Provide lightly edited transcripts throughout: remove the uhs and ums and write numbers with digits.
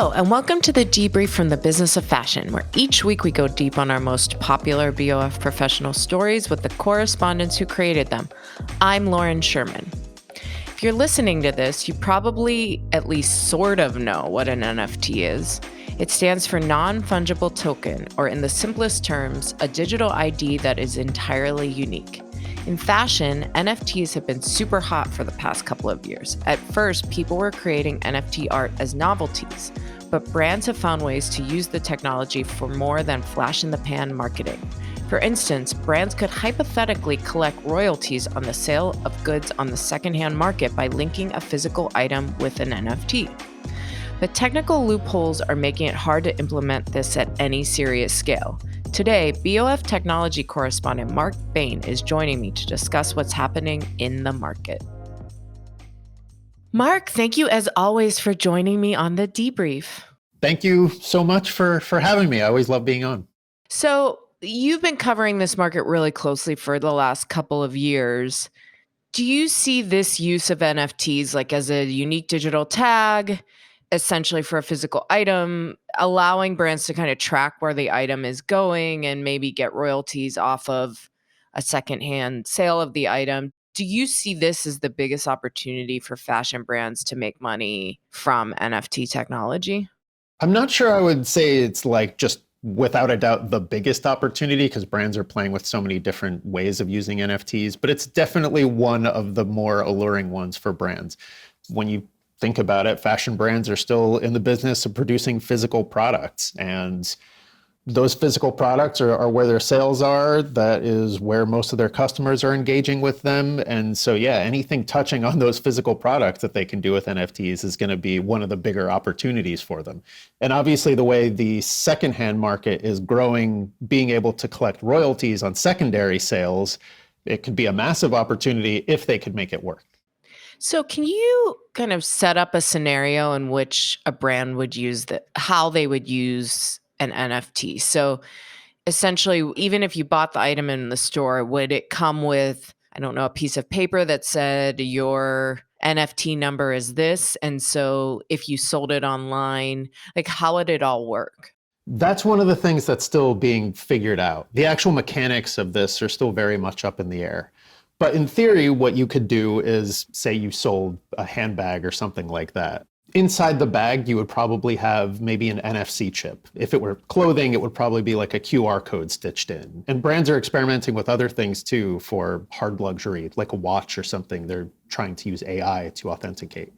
Hello, and welcome to the Debrief from the Business of Fashion, where each week we go deep on our most popular BOF professional stories with the correspondents who created them. I'm Lauren Sherman. If you're listening to this, you probably at least sort of know what an NFT is. It stands for non-fungible token, or in the simplest terms, a digital ID that is entirely unique. In fashion, NFTs have been super hot for the past couple of years. At first, people were creating NFT art as novelties, but brands have found ways to use the technology for more than flash-in-the-pan marketing. For instance, brands could hypothetically collect royalties on the sale of goods on the secondhand market by linking a physical item with an NFT. But technical loopholes are making it hard to implement this at any serious scale. Today, BOF technology correspondent Marc Bain is joining me to discuss what's happening in the market. Marc, thank you as always for joining me on the Debrief. Thank you so much for having me. I always love being on. So you've been covering this market really closely for the last couple of years. Do you see this use of NFTs like as a unique digital tag, essentially for a physical item, allowing brands to kind of track where the item is going and maybe get royalties off of a secondhand sale of the item? Do you see this as the biggest opportunity for fashion brands to make money from NFT technology? I'm not sure I would say it's like just without a doubt the biggest opportunity because brands are playing with so many different ways of using NFTs, but it's definitely one of the more alluring ones for brands. When you think about it, fashion brands are still in the business of producing physical products, and those physical products are where their sales are. That is where most of their customers are engaging with them. And so, yeah, anything touching on those physical products that they can do with NFTs is going to be one of the bigger opportunities for them. And obviously, the way the secondhand market is growing, being able to collect royalties on secondary sales, it could be a massive opportunity if they could make it work. So can you kind of set up a scenario in which a brand would use how they would use an NFT? So essentially, even if you bought the item in the store, would it come with, I don't know, a piece of paper that said your NFT number is this? And so if you sold it online, like how would it all work? That's one of the things that's still being figured out. The actual mechanics of this are still very much up in the air. But in theory, what you could do is say you sold a handbag or something like that. Inside the bag, you would probably have maybe an NFC chip. If it were clothing, it would probably be like a QR code stitched in. And brands are experimenting with other things too for hard luxury, like a watch or something. They're trying to use AI to authenticate.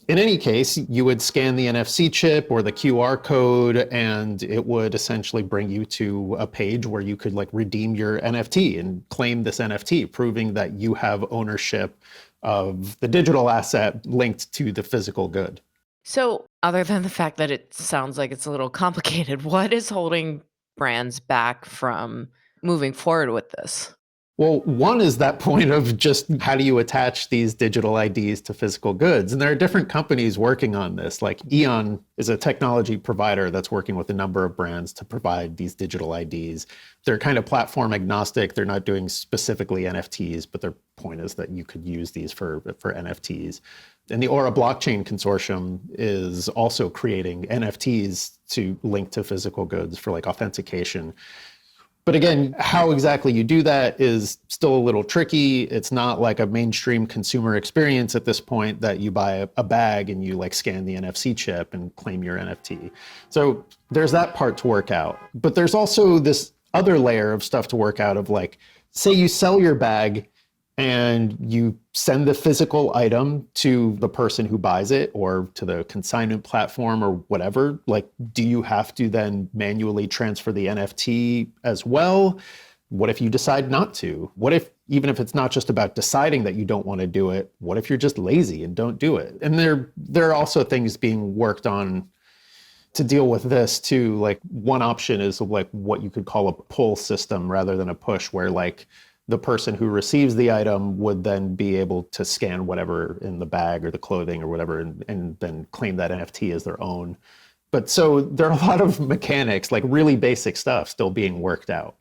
In any case, you would scan the NFC chip or the QR code, and it would essentially bring you to a page where you could like redeem your NFT and claim this NFT, proving that you have ownership of the digital asset linked to the physical good. So other than the fact that it sounds like it's a little complicated, what is holding brands back from moving forward with this? Well, one is that point of just how do you attach these digital IDs to physical goods? And there are different companies working on this. Like Eon is a technology provider that's working with a number of brands to provide these digital IDs. They're kind of platform agnostic. They're not doing specifically NFTs, but their point is that you could use these for NFTs. And the Aura Blockchain Consortium is also creating NFTs to link to physical goods for like authentication. But again, how exactly you do that is still a little tricky. It's not like a mainstream consumer experience at this point that you buy a bag and you like scan the NFC chip and claim your NFT. So there's that part to work out. But there's also this other layer of stuff to work out of like, say you sell your bag and you send the physical item to the person who buys it or to the consignment platform or whatever. Like, do you have to then manually transfer the NFT as well? What if you decide not to? What if, even if it's not just about deciding that you don't want to do it, what if you're just lazy and don't do it? And there are also things being worked on to deal with this too. Like one option is like what you could call a pull system rather than a push, where like the person who receives the item would then be able to scan whatever in the bag or the clothing or whatever and then claim that NFT as their own. But so there are a lot of mechanics, like really basic stuff still being worked out.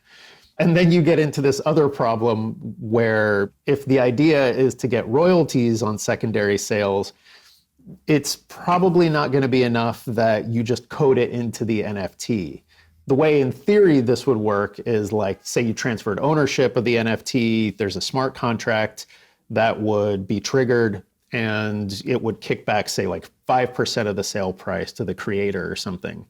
And then you get into this other problem where if the idea is to get royalties on secondary sales, It's probably not going to be enough that you just code it into the NFT. The way in theory this would work is like, say you transferred ownership of the NFT, there's a smart contract that would be triggered and it would kick back, say, like 5% of the sale price to the creator or something.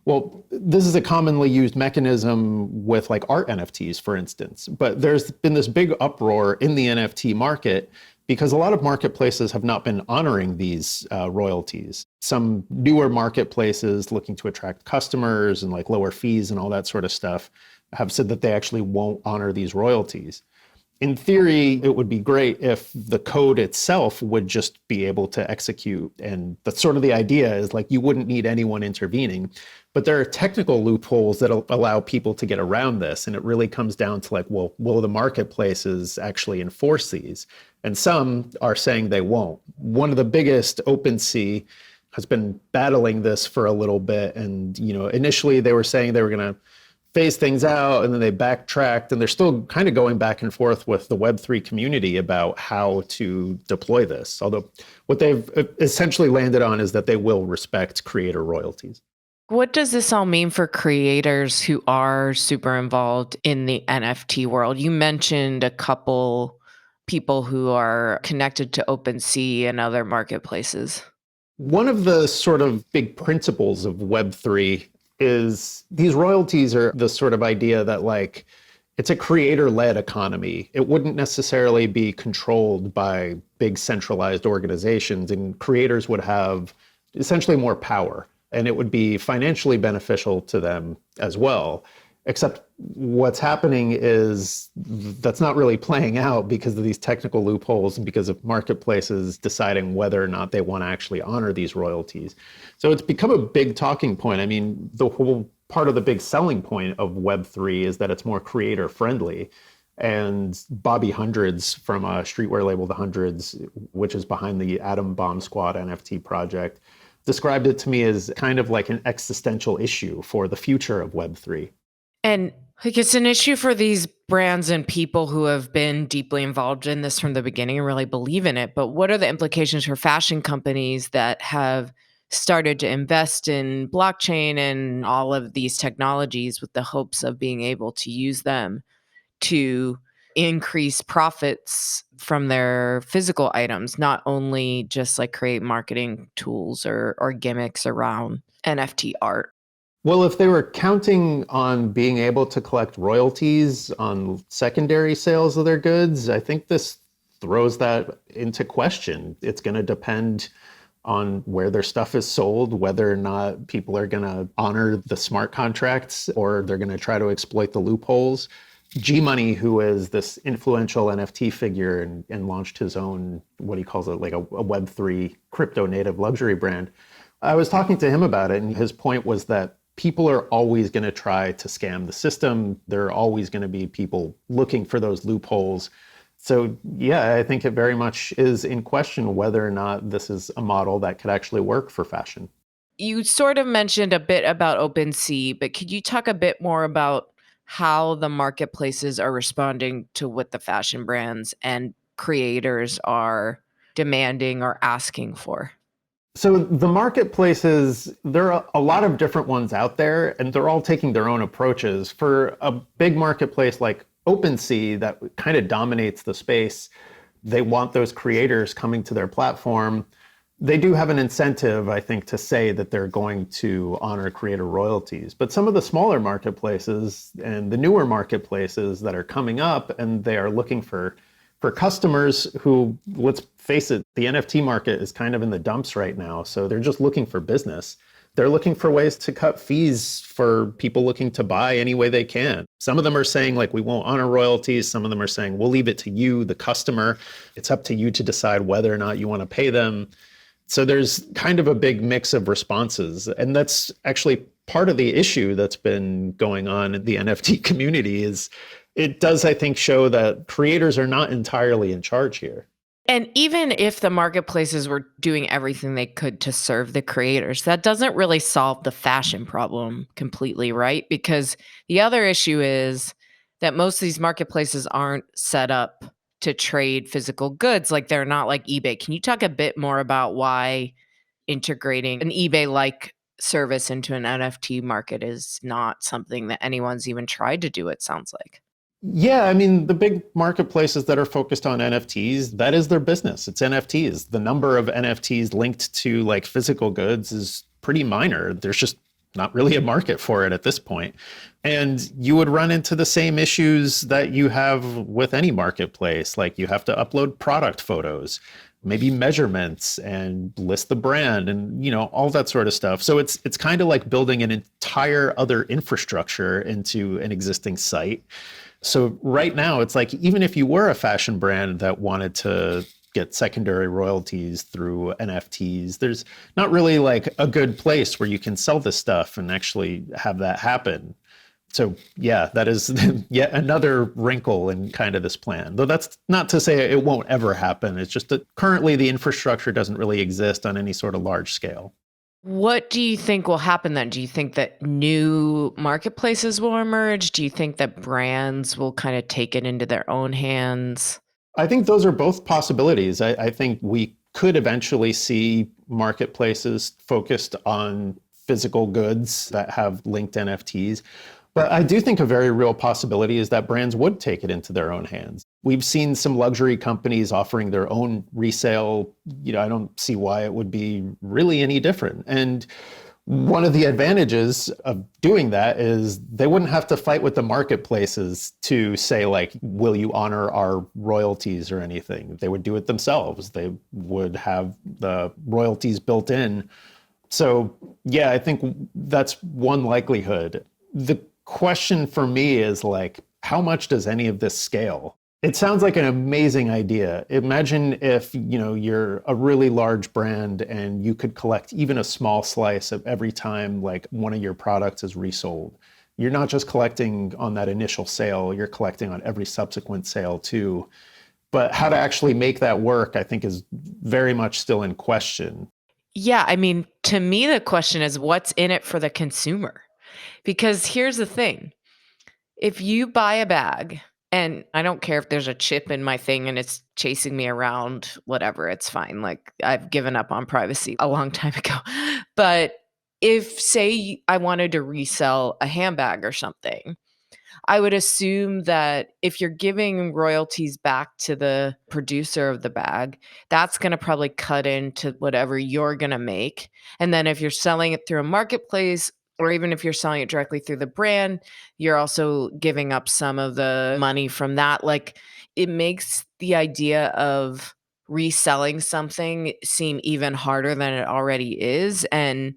Well, this is a commonly used mechanism with like art NFTs, for instance. But there's been this big uproar in the NFT market because a lot of marketplaces have not been honoring these royalties. Some newer marketplaces looking to attract customers and like lower fees and all that sort of stuff have said that they actually won't honor these royalties. In theory, it would be great if the code itself would just be able to execute. And that's sort of the idea, is like you wouldn't need anyone intervening. But there are technical loopholes that allow people to get around this. And it really comes down to like, well, will the marketplaces actually enforce these? And some are saying they won't. One of the biggest, OpenSea, has been battling this for a little bit. And, initially they were saying they were going to phase things out, and then they backtracked, and they're still kind of going back and forth with the Web3 community about how to deploy this. Although what they've essentially landed on is that they will respect creator royalties. What does this all mean for creators who are super involved in the NFT world? You mentioned a couple people who are connected to OpenSea and other marketplaces. One of the sort of big principles of Web3 is these royalties are the sort of idea that like it's a creator-led economy. It wouldn't necessarily be controlled by big centralized organizations, and creators would have essentially more power, and it would be financially beneficial to them as well. Except what's happening is that's not really playing out because of these technical loopholes and because of marketplaces deciding whether or not they want to actually honor these royalties. So it's become a big talking point. I mean, the whole part of the big selling point of Web3 is that it's more creator friendly. And Bobby Hundreds from a streetwear label, The Hundreds, which is behind the Atom Bomb Squad NFT project, described it to me as kind of like an existential issue for the future of Web3. And like it's an issue for these brands and people who have been deeply involved in this from the beginning and really believe in it. But what are the implications for fashion companies that have started to invest in blockchain and all of these technologies with the hopes of being able to use them to increase profits from their physical items, not only just like create marketing tools or gimmicks around NFT art? Well, if they were counting on being able to collect royalties on secondary sales of their goods, I think this throws that into question. It's going to depend on where their stuff is sold, whether or not people are going to honor the smart contracts or they're going to try to exploit the loopholes. G Money, who is this influential NFT figure and launched his own, what he calls it, like a Web3 crypto native luxury brand. I was talking to him about it, and his point was that people are always going to try to scam the system. There are always going to be people looking for those loopholes. So yeah, I think it very much is in question whether or not this is a model that could actually work for fashion. You sort of mentioned a bit about OpenSea, but could you talk a bit more about how the marketplaces are responding to what the fashion brands and creators are demanding or asking for? So the marketplaces, there are a lot of different ones out there, and they're all taking their own approaches. For a big marketplace like OpenSea that kind of dominates the space, they want those creators coming to their platform. They do have an incentive, I think, to say that they're going to honor creator royalties. But some of the smaller marketplaces and the newer marketplaces that are coming up, and they are looking for customers who, let's face it, the NFT market is kind of in the dumps right now. So they're just looking for business. They're looking for ways to cut fees for people looking to buy any way they can. Some of them are saying, like, we won't honor royalties. Some of them are saying, we'll leave it to you, the customer. It's up to you to decide whether or not you want to pay them. So there's kind of a big mix of responses. And that's actually part of the issue that's been going on in the NFT community. Is it does, I think, show that creators are not entirely in charge here. And even if the marketplaces were doing everything they could to serve the creators, that doesn't really solve the fashion problem completely, right? Because the other issue is that most of these marketplaces aren't set up to trade physical goods. Like they're not like eBay. Can you talk a bit more about why integrating an eBay-like service into an NFT market is not something that anyone's even tried to do, it sounds like? Yeah, I mean, the big marketplaces that are focused on NFTs, that is their business. It's NFTs. The number of NFTs linked to like physical goods is pretty minor. There's just not really a market for it at this point. And you would run into the same issues that you have with any marketplace. Like you have to upload product photos, maybe measurements, and list the brand, and all that sort of stuff. So it's kind of like building an entire other infrastructure into an existing site. So right now, it's like, even if you were a fashion brand that wanted to get secondary royalties through NFTs, there's not really like a good place where you can sell this stuff and actually have that happen. So yeah, that is yet another wrinkle in kind of this plan. Though that's not to say it won't ever happen. It's just that currently the infrastructure doesn't really exist on any sort of large scale. What do you think will happen then? Do you think that new marketplaces will emerge? Do you think that brands will kind of take it into their own hands? I think those are both possibilities. I think we could eventually see marketplaces focused on physical goods that have linked NFTs. But I do think a very real possibility is that brands would take it into their own hands. We've seen some luxury companies offering their own resale. I don't see why it would be really any different. And one of the advantages of doing that is they wouldn't have to fight with the marketplaces to say, like, will you honor our royalties or anything? They would do it themselves. They would have the royalties built in. So yeah, I think that's one likelihood. The question for me is like, how much does any of this scale? It sounds like an amazing idea. Imagine if, you're a really large brand and you could collect even a small slice of every time like one of your products is resold. You're not just collecting on that initial sale, you're collecting on every subsequent sale too. But how to actually make that work, I think, is very much still in question. Yeah, I mean, to me, the question is what's in it for the consumer? Because here's the thing. If you buy a bag, and I don't care if there's a chip in my thing and it's chasing me around, whatever, it's fine. Like I've given up on privacy a long time ago. But if, say, I wanted to resell a handbag or something, I would assume that if you're giving royalties back to the producer of the bag, that's going to probably cut into whatever you're going to make. And then if you're selling it through a marketplace, or even if you're selling it directly through the brand, you're also giving up some of the money from that. Like it makes the idea of reselling something seem even harder than it already is. And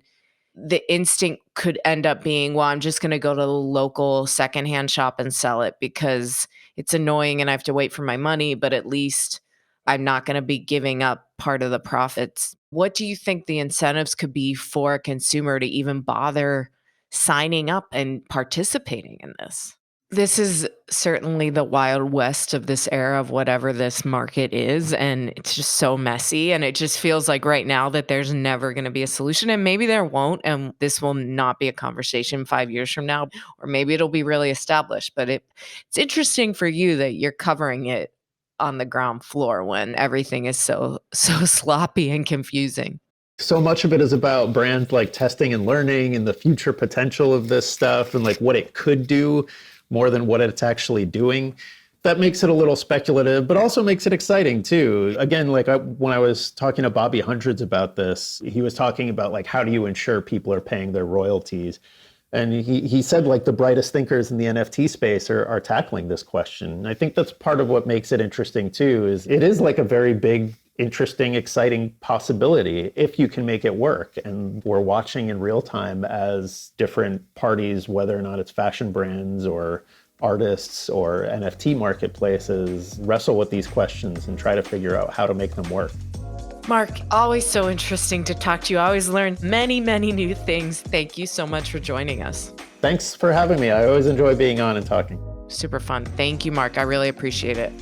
the instinct could end up being, well, I'm just going to go to the local secondhand shop and sell it because it's annoying and I have to wait for my money, but at least I'm not going to be giving up part of the profits. What do you think the incentives could be for a consumer to even bother signing up and participating in this? This is certainly the wild west of this era of whatever this market is. And it's just so messy. And it just feels like right now that there's never going to be a solution. And maybe there won't. And this will not be a conversation 5 years from now. Or maybe it'll be really established. But it's interesting for you that you're covering it on the ground floor when everything is so sloppy and confusing. So much of it is about brands like testing and learning and the future potential of this stuff and like what it could do more than what it's actually doing. That makes it a little speculative, but also makes it exciting too. Again, like when I was talking to Bobby Hundreds about this, he was talking about like, how do you ensure people are paying their royalties? And he said like the brightest thinkers in the NFT space are tackling this question. And I think that's part of what makes it interesting too, is it is like a very big, interesting, exciting possibility if you can make it work. And we're watching in real time as different parties, whether or not it's fashion brands or artists or NFT marketplaces, wrestle with these questions and try to figure out how to make them work. Marc, always so interesting to talk to you. I always learn many, many new things. Thank you so much for joining us. Thanks for having me. I always enjoy being on and talking. Super fun. Thank you, Marc. I really appreciate it.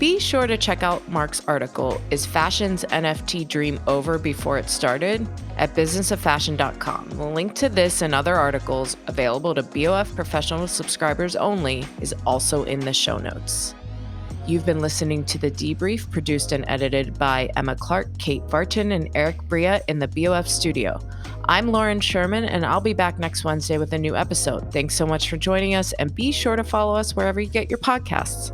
Be sure to check out Marc's article, Is Fashion's NFT Dream Over Before It Started? At businessoffashion.com. The link to this and other articles available to BOF professional subscribers only is also in the show notes. You've been listening to The Debrief, produced and edited by Emma Clark, Kate Vartan, and Eric Bria in the BOF studio. I'm Lauren Sherman, and I'll be back next Wednesday with a new episode. Thanks so much for joining us, and be sure to follow us wherever you get your podcasts.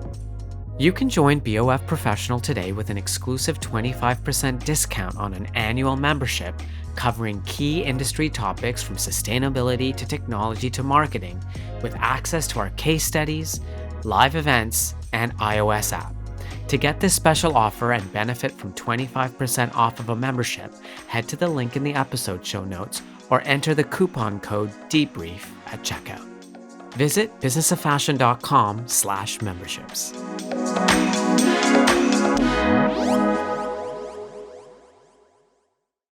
You can join BOF Professional today with an exclusive 25% discount on an annual membership covering key industry topics from sustainability to technology to marketing, with access to our case studies, live events, and iOS app. To get this special offer and benefit from 25% off of a membership, head to the link in the episode show notes or enter the coupon code DEBRIEF at checkout. Visit businessoffashion.com/memberships.